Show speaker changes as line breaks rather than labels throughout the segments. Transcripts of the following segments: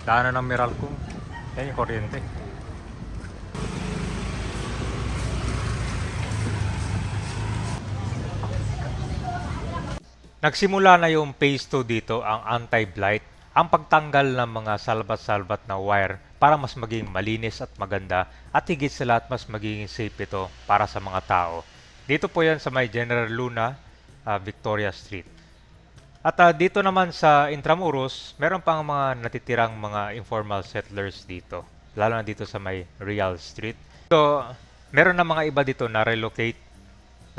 Daanan ng Meralco. Yan yung kuryente. Nagsimula na yung phase 2 dito, ang anti-blight, ang pagtanggal ng mga salbat-salbat na wire para mas maging malinis at maganda at higit sa lahat mas magiging safe ito para sa mga tao. Dito po yan sa may General Luna, Victoria Street. At dito naman sa Intramuros, meron pang mga natitirang mga informal settlers dito, lalo na dito sa may Real Street. So, meron na mga iba dito na relocate,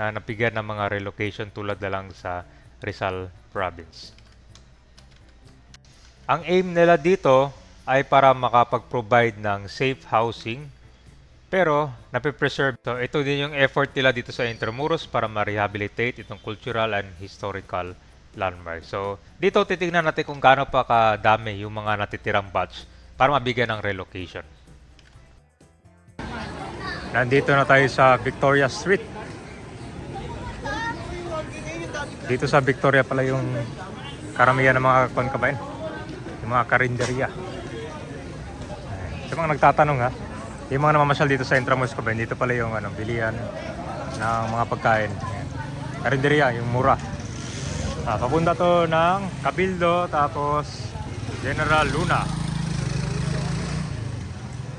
na nabigyan ng mga relocation tulad na lang sa Rizal Province. Ang aim nila dito ay para makapag-provide ng safe housing, pero napipreserve to. Ito din yung effort nila dito sa Intramuros para ma-rehabilitate itong cultural and historical landmark. So, dito titignan natin kung gaano pa kadami yung mga natitirang batch para mabigyan ng relocation. Nandito na tayo sa Victoria Street. Dito sa Victoria pala yung karamihan ng mga kabayan, yung mga karinderya. Sa mga nagtatanong ha, yung mga namamasyal dito sa Intramuros kabayan, dito pala yung bilihan ng mga pagkain. Karinderya, yung mura. Papunta to ng Cabildo, tapos General Luna.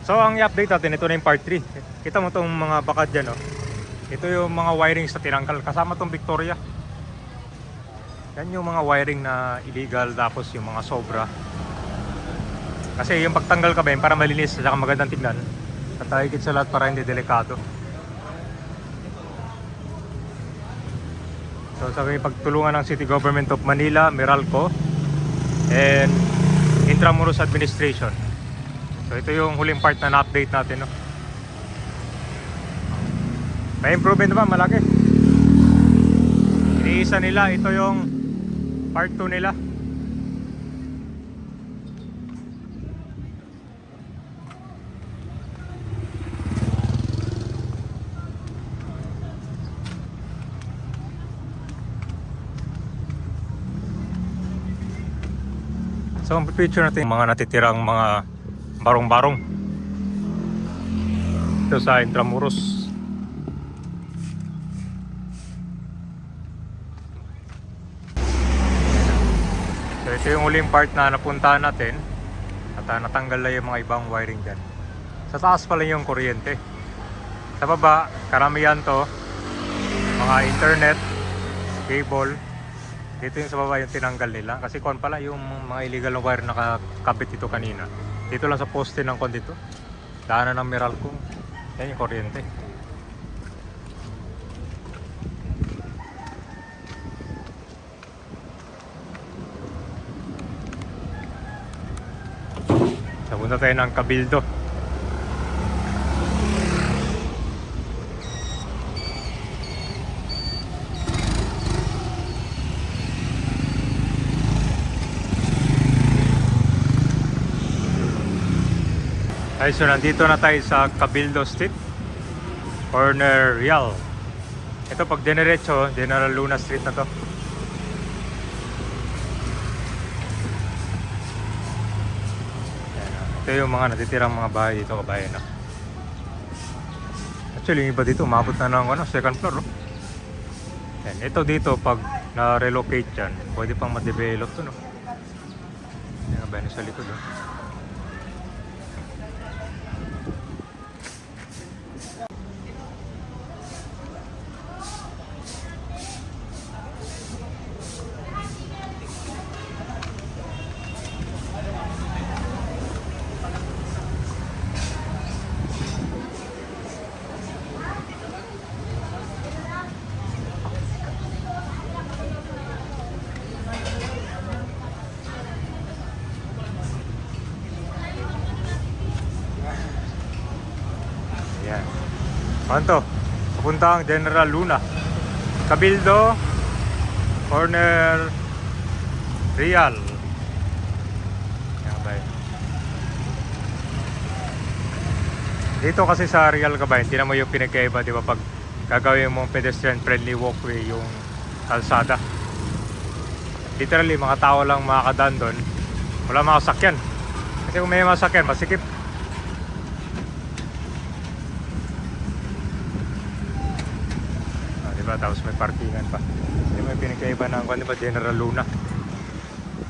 So ang i-update natin, ito na yung part 3. Kita mo tong mga bakad dyan, no? Ito yung mga wiring sa tinanggal, kasama tong Victoria. Yan yung mga wiring na illegal, tapos yung mga sobra. Kasi yung pagtanggal ka ba para malinis at magandang tignan. At higit sa lahat para hindi delikado. So sa pagtulungan ng City Government of Manila, Meralco, and Intramuros Administration. So ito yung huling part na na-update natin, no? May improvement naman, malaki. Iniisa nila, ito yung part 2 nila. So ang picture natin mga natitirang mga barong-barong ito sa Intramuros. So ito yung huling part na napuntahan natin at natanggal na yung mga ibang wiring dyan. Sa taas pala yung kuryente. Sa baba, karamihan to mga internet, cable. Dito yung sa baba yung tinanggal nila. Kasi kon pala yung mga illegal na wire nakakabit ito kanina. Dito lang sa poste ng kon dito. Daanan ng Meralco. Yan yung kuryente. Punta tayo ng Cabildo. Ay, so nandito na tayo sa Cabildo Street, corner Real. Ito pag dinerecho, General Luna Street na to. Ito yung mga natitirang mga bahay dito kabayan, no? Actually yung iba dito umabot na ng second floor, no? Yan, ito dito pag na-relocate yan, pwede pang ma-develop to, no? Yan kabayan sa likod, no? Yan. Ano to? Papuntang General Luna. Cabildo, corner Real. Yan ba yun? Dito kasi sa Real kabayan, tinan mo yung pinagkaiba, di ba? Pag gagawin mong pedestrian friendly walkway yung kalsada. Literally, mga tao lang makakadaan doon. Wala mga sakyan. Kasi kung may masakyan, masikip. Diba? Tapos may parkingan pa. Hindi may pinagkaiba ng kwan, diba? General Luna.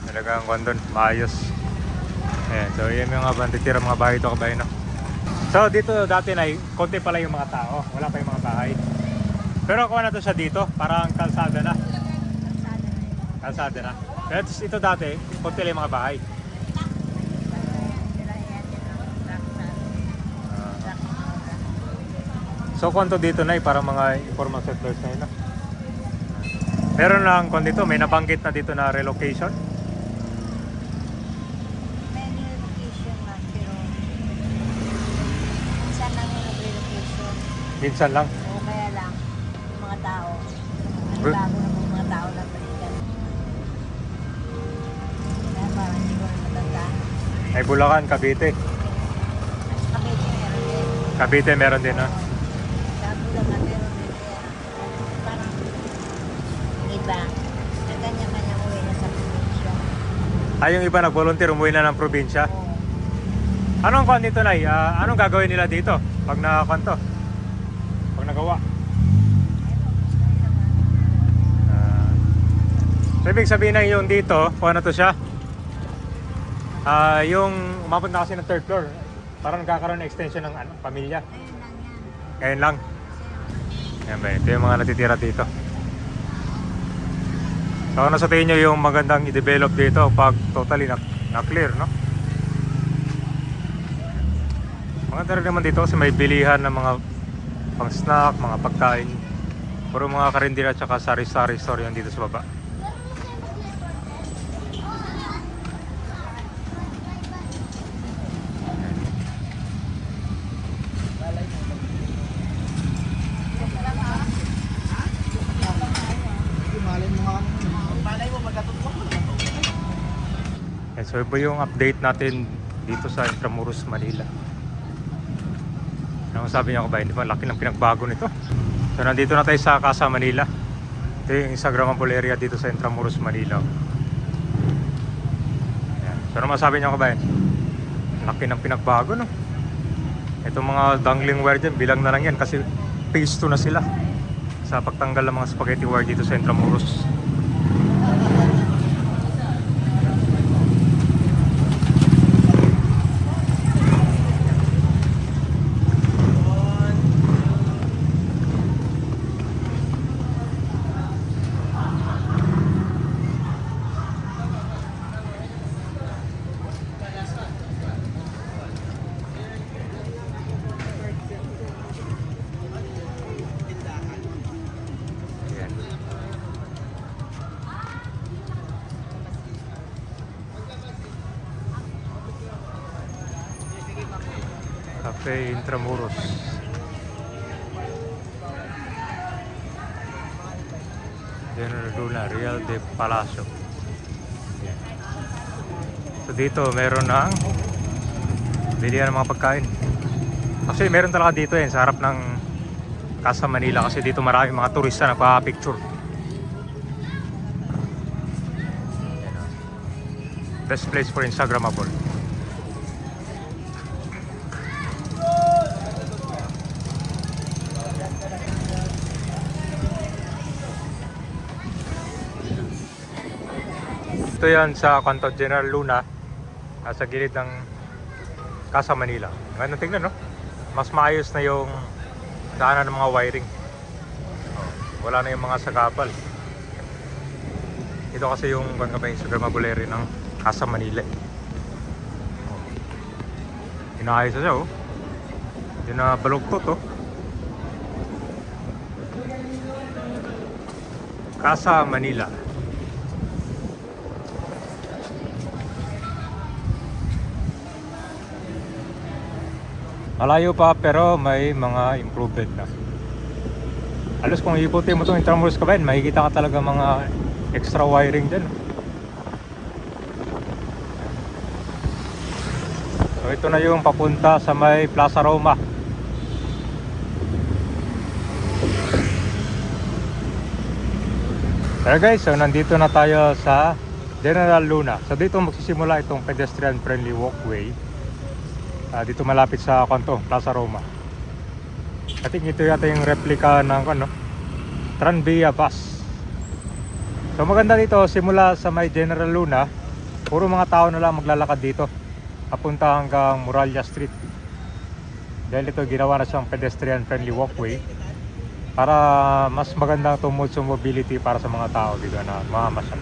Talagang kwan doon, maayos. Ayan, so yan yung mga banditira mga bahay ito kabayan, no? So dito dati na, konti pala yung mga tao. Wala pa yung mga bahay. Pero kuha na to siya dito, parang kalsada na. Kalsada na. Pero ito dati, konti lang yung mga bahay. So kung dito na parang mga informal settlers na yun, no? Meron lang kung dito, may nabanggit na dito na relocation.
May relocation na, pero minsan lang yung relocation.
Minsan lang.
O kaya lang, yung mga tao.
Well,
Bago na yung mga tao na balikan. Kaya parang hindi ko rin matandaan.
May Bulacan, Cavite.
At sa Cavite meron din.
Cavite meron din, no?
Sa Bulacan meron din. Kaya parang iba. Na kanya-kanya uwi na sa probinsya.
Ay, yung iba nag-volunteer, umuwi na ng probinsya.
Oo.
Anong kwan dito, Nay? Anong gagawin nila dito pag nakakanto? Pag nagawa? So ibig sabihin na yung dito, kung ano to siya, yung umabot na kasi ng third floor, parang nagkakaroon ng extension ng pamilya.
Ayun lang yan.
Ngayon lang. Yan ba, ito yung mga natitira dito. So ano sa tingin nyo yung magandang i-develop dito pag totally na-clear, no? Maganda rin naman dito kasi may bilihan ng mga pang snack, mga pagkain. Puro mga karindira at saka sari-sari store yan dito sa baba. So ito yung update natin dito sa Intramuros, Manila. Ano sabi niyo ko ba? Hindi ba laki ng pinagbago nito? So nandito na tayo sa Casa Manila. Ito yung Instagramable area dito sa Intramuros, Manila. Ayan. So ano masabi niyo ko ba? Laki ng pinagbago, no? Itong mga dangling wire dyan, bilang na lang yan kasi phase 2 na sila sa pagtanggal ng mga spaghetti wire dito sa Intramuros. Cafe Intramuros. General Luna, Real de Palacio. Yan. So dito meron ng bilihan ng mga pagkain. Actually meron talaga dito sa harap ng Casa Manila kasi dito maraming mga turista na nagpa-picture. Best place for Instagrammable. Ito yan sa kanto General Luna, sa gilid ng Casa Manila. Ngayon tingnan, no? Mas maayos na yung daanan ng mga wiring. Wala na yung mga sagabal. Ito kasi yung Instagrammable area ng Casa Manila. Inaayos na siya, oh. Yun na balugtot, oh. Casa Manila. Malayo pa pero may mga improvement na. Alos kung iputin mo itong Intramuros Kabayan, makikita ka talaga mga extra wiring din. So ito na yung papunta sa may Plaza Roma. Pero guys, so nandito na tayo sa General Luna. So dito magsisimula itong pedestrian friendly walkway. Dito malapit sa kanto, Plaza Roma. I think ito yata yung replica ng ano, Tranvia bus. So maganda dito, simula sa may General Luna, puro mga tao na lang maglalakad dito papunta hanggang Muralla Street. Dahil ito ginawa na siyang pedestrian friendly walkway para mas magandang tumulong sa mobility para sa mga tao dito na mamamasyal.